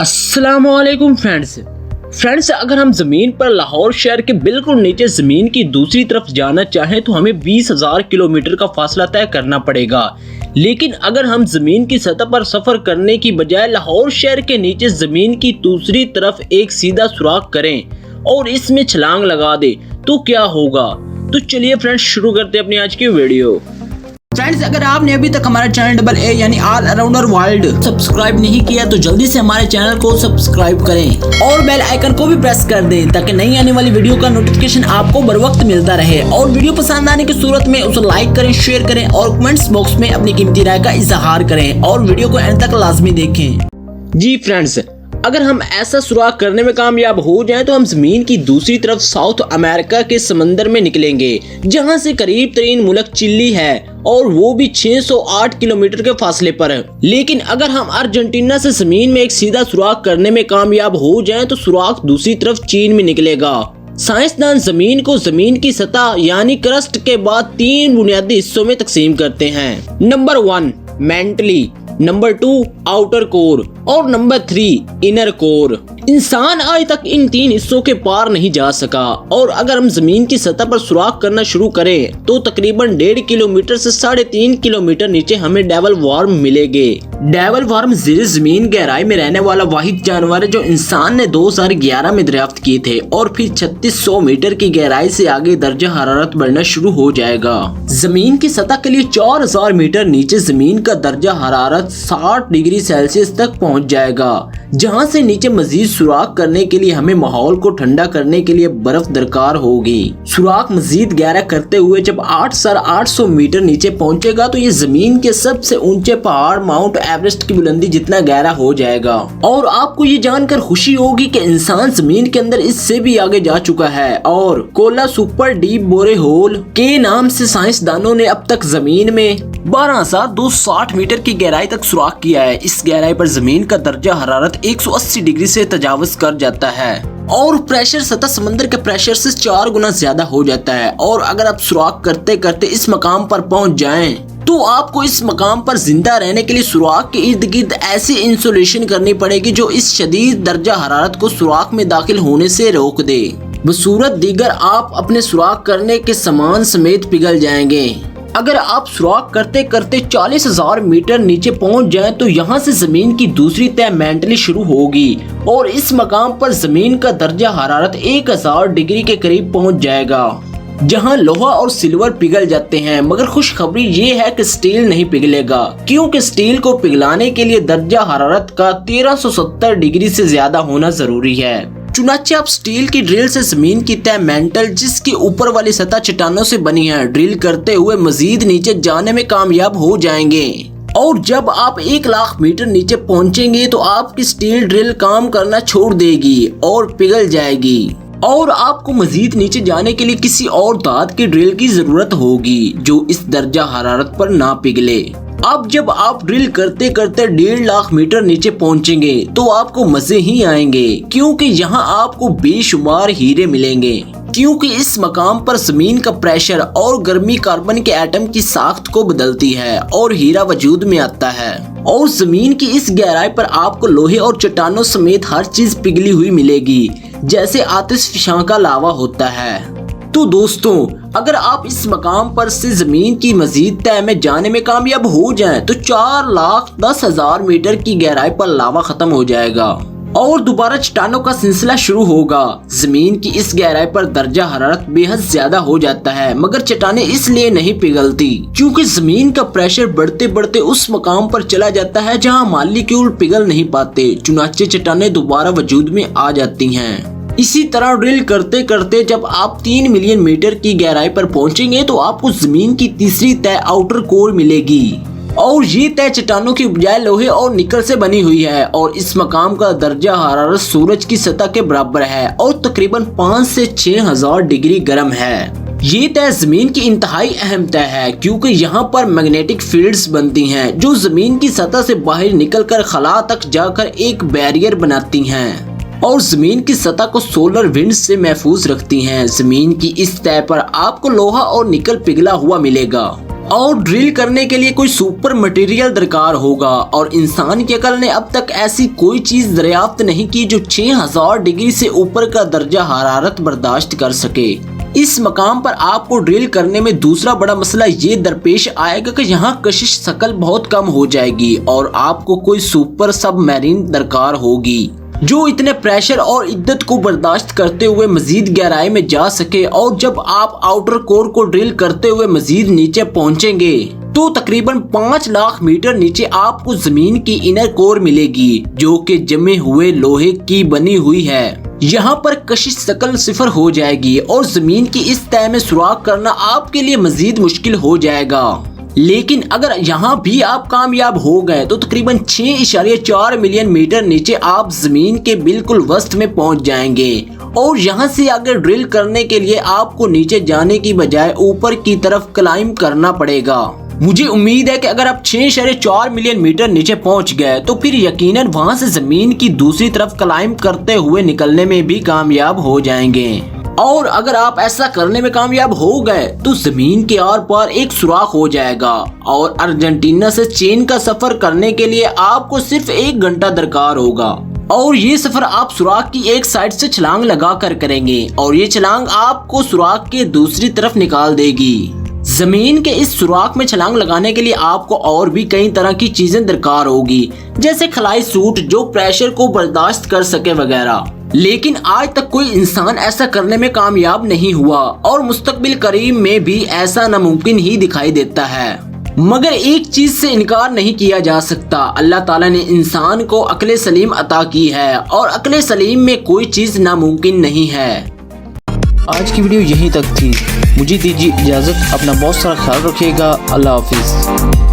अस्सलामुअलैकुम फ्रेंड्स, अगर हम ज़मीन पर लाहौर शहर के बिल्कुल नीचे ज़मीन की दूसरी तरफ जाना चाहें तो हमें 20,000 किलोमीटर का फासला तय करना पड़ेगा। लेकिन अगर हम ज़मीन की सतह पर सफ़र करने की बजाय लाहौर शहर के नीचे ज़मीन की दूसरी तरफ एक सीधा सुराख करें और इसमें छलांग लगा दें तो क्या होगा। तो चलिए फ्रेंड्स, शुरू करते हैं अपनी आज की वीडियो। फ्रेंड्स, अगर आपने अभी तक हमारा चैनल AA यानी ऑल अराउंडर वर्ल्ड सब्सक्राइब नहीं किया तो जल्दी से हमारे चैनल को सब्सक्राइब करें और बेल आइकन को भी प्रेस कर दें ताकि नई आने वाली वीडियो का नोटिफिकेशन आपको बर वक्त मिलता रहे। और वीडियो पसंद आने की सूरत में उसे लाइक करें, शेयर करें और कमेंट्स बॉक्स में अपनी कीमती राय का इजहार करें और वीडियो को एंड तक लाजमी देखें। जी फ्रेंड्स, अगर हम ऐसा सुराख करने में कामयाब हो जाएं तो हम जमीन की दूसरी तरफ साउथ अमेरिका के समंदर में निकलेंगे, जहां से करीब तरीन मुल्क चिली है और वो भी 608 किलोमीटर के फासले पर है। लेकिन अगर हम अर्जेंटीना से जमीन में एक सीधा सुराख करने में कामयाब हो जाएं तो सुराख दूसरी तरफ चीन में निकलेगा। साइंसदान जमीन को जमीन की सतह यानी क्रस्ट के बाद 3 बुनियादी हिस्सों में तकसीम करते हैं। Number 1 mentally, number 2 outer core और नंबर 3 इनर कोर। इंसान आज तक इन 3 हिस्सों के पार नहीं जा सका और अगर हम जमीन की सतह पर सुराख करना शुरू करें तो तकरीबन 1.5 किलोमीटर से 3.5 किलोमीटर नीचे हमें डेवल वर्म मिलेंगे। डेवल वर्म ज़ेरे जमीन गहराई में रहने वाला वाहिद जानवर है जो इंसान ने 2011 में दरियाफ्त किए थे और फिर 3600 मीटर की गहराई से आगे दर्जा हरारत बढ़ना शुरू हो जाएगा। जमीन की सतह के लिए 4000 मीटर नीचे जमीन का दर्जा हरारत 60 डिग्री सेल्सियस तक पहुंच जाएगा, जहां से नीचे मजीद सुराख करने के लिए हमें माहौल को ठंडा करने के लिए बर्फ दरकार होगी। सुराख मजीद गहरा करते हुए जब 8,800 मीटर नीचे पहुंचेगा तो ये जमीन के सबसे ऊंचे पहाड़ माउंट एवरेस्ट की बुलंदी जितना गहरा हो जाएगा। और आपको ये जानकर खुशी होगी कि इंसान जमीन के अंदर इससे भी आगे जा चुका है और कोला सुपर डीप बोरे होल के नाम से साइंसदानों ने अब तक जमीन में 12,260 मीटर की गहराई तक सुराख किया है। इस गहराई पर जमीन का दर्जा हरारत 180 डिग्री से तजावुज कर जाता है और प्रेशर सतह समंदर के प्रेशर से 4 गुना ज्यादा हो जाता है। और अगर आप सुराख करते करते इस मकाम पर पहुंच जाएं तो आपको इस मकाम पर जिंदा रहने के लिए सुराख के इर्द गिर्द ऐसी इंसुलेशन करनी पड़ेगी जो इस शदीद दर्जा हरारत को सुराख में दाखिल होने से रोक दे। बसूरत दीगर आप अपने सुराख करने के सामान समेत पिघल जाएंगे। अगर आप सुराख करते करते 40,000 मीटर नीचे पहुंच जाएं तो यहां से जमीन की दूसरी तह मेंटली शुरू होगी और इस मकाम पर जमीन का दर्जा हरारत 1000 डिग्री के करीब पहुंच जाएगा, जहां लोहा और सिल्वर पिघल जाते हैं। मगर खुशखबरी ये है कि स्टील नहीं पिघलेगा, क्योंकि स्टील को पिघलाने के लिए दर्जा हरारत का 1370 डिग्री से ज्यादा होना जरूरी है। चुनाचे आप स्टील की ड्रिल से जमीन की तह मेंटल जिसकी ऊपर वाली सतह चट्टानों से बनी है ड्रिल करते हुए मजीद नीचे जाने में कामयाब हो जाएंगे। और जब आप 1,00,000 मीटर नीचे पहुंचेंगे तो आपकी स्टील ड्रिल काम करना छोड़ देगी और पिघल जाएगी और आपको मजीद नीचे जाने के लिए किसी और धात की ड्रिल की जरूरत होगी जो इस दर्जा हरारत पर ना पिघले। अब जब आप ड्रिल करते करते 1.5 मीटर नीचे पहुंचेंगे तो आपको मजे ही आएंगे, क्योंकि यहाँ आपको बेशुमार हीरे मिलेंगे। क्योंकि इस मकाम पर जमीन का प्रेशर और गर्मी कार्बन के एटम की साख्त को बदलती है और हीरा वजूद में आता है। और जमीन की इस गहराई पर आपको लोहे और चट्टानों समेत हर चीज पिघली हुई मिलेगी, जैसे आतिशफशां का लावा होता है। तो दोस्तों, अगर आप इस मकाम पर से जमीन की मजीद तह में जाने में कामयाब हो जाएं तो 4,10,000 मीटर की गहराई पर लावा खत्म हो जाएगा और दोबारा चट्टानों का सिलसिला शुरू होगा। जमीन की इस गहराई पर दर्जा हरारत बेहद ज्यादा हो जाता है, मगर चट्टानें इसलिए नहीं पिघलती क्योंकि जमीन का प्रेशर बढ़ते बढ़ते उस मकाम पर चला जाता है जहां मॉलिक्यूल पिघल नहीं पाते। चुनाचे चट्टानें दोबारा वजूद में आ जाती हैं। इसी तरह ड्रिल करते करते जब आप 3 मिलियन मीटर की गहराई पर पहुंचेंगे तो आपको जमीन की तीसरी तह आउटर कोर मिलेगी और ये तह चट्टानों की बजाय लोहे और निकल से बनी हुई है और इस मकाम का दर्जा हरारत सूरज की सतह के बराबर है और तकरीबन 5 से 6,000 डिग्री गर्म है। ये तह जमीन की इंतहाई अहम तह है क्योंकि यहाँ पर मैग्नेटिक फील्ड्स बनती हैं जो जमीन की सतह से बाहर निकलकर खला तक जाकर एक बैरियर बनाती हैं और जमीन की सतह को सोलर विंड से महफूज रखती हैं। जमीन की इस तह पर आपको लोहा और निकल पिघला हुआ मिलेगा और ड्रिल करने के लिए कोई सुपर मटेरियल दरकार होगा और इंसान की अकल ने अब तक ऐसी कोई चीज दरियाफ्त नहीं की जो 6000 डिग्री से ऊपर का दर्जा हरारत बर्दाश्त कर सके। इस मकाम पर आपको ड्रिल करने में दूसरा बड़ा मसला ये दरपेश आएगा कि यहाँ कशिश शकल बहुत कम हो जाएगी और आपको कोई सुपर सबमरीन दरकार होगी जो इतने प्रेशर और इद्दत को बर्दाश्त करते हुए मजीद गहराई में जा सके। और जब आप आउटर कोर को ड्रिल करते हुए मजीद नीचे पहुंचेंगे तो तकरीबन 5 लाख मीटर नीचे आपको जमीन की इनर कोर मिलेगी जो कि जमे हुए लोहे की बनी हुई है। यहाँ पर कशिश शकल सिफर हो जाएगी और जमीन की इस तह में सुराख करना आपके लिए मजीद मुश्किल हो जाएगा। लेकिन अगर यहाँ भी आप कामयाब हो गए तो तकरीबन 6.4 मिलियन मीटर नीचे आप जमीन के बिल्कुल वस्त में पहुँच जाएंगे और यहाँ से आगे ड्रिल करने के लिए आपको नीचे जाने की बजाय ऊपर की तरफ क्लाइंब करना पड़ेगा। मुझे उम्मीद है कि अगर आप 6.4 मिलियन मीटर नीचे पहुँच गए तो फिर यकीनन वहाँ से जमीन की दूसरी तरफ क्लाइंब करते हुए निकलने में भी कामयाब हो जाएंगे। और अगर आप ऐसा करने में कामयाब हो गए तो जमीन के आर पार एक सुराख हो जाएगा और अर्जेंटीना से चीन का सफर करने के लिए आपको सिर्फ 1 घंटा दरकार होगा। और ये सफर आप सुराख की एक साइड से छलांग लगा कर करेंगे और ये छलांग आपको सुराख के दूसरी तरफ निकाल देगी। जमीन के इस सुराख में छलांग लगाने के लिए आपको और भी कई तरह की चीजें दरकार होगी जैसे खलाई सूट जो प्रेशर को बर्दाश्त कर सके वगैरह। लेकिन आज तक कोई इंसान ऐसा करने में कामयाब नहीं हुआ और मुस्तकबिल करीब में भी ऐसा नामुमकिन ही दिखाई देता है। मगर एक चीज से इनकार नहीं किया जा सकता, अल्लाह ताला ने इंसान को अक्ल सलीम अता की है और अक्ल सलीम में कोई चीज नामुमकिन नहीं है। आज की वीडियो यहीं तक थी। मुझे दीजिए इजाजत। अपना बहुत सारा ख्याल रखिएगा। अल्लाह हाफिज।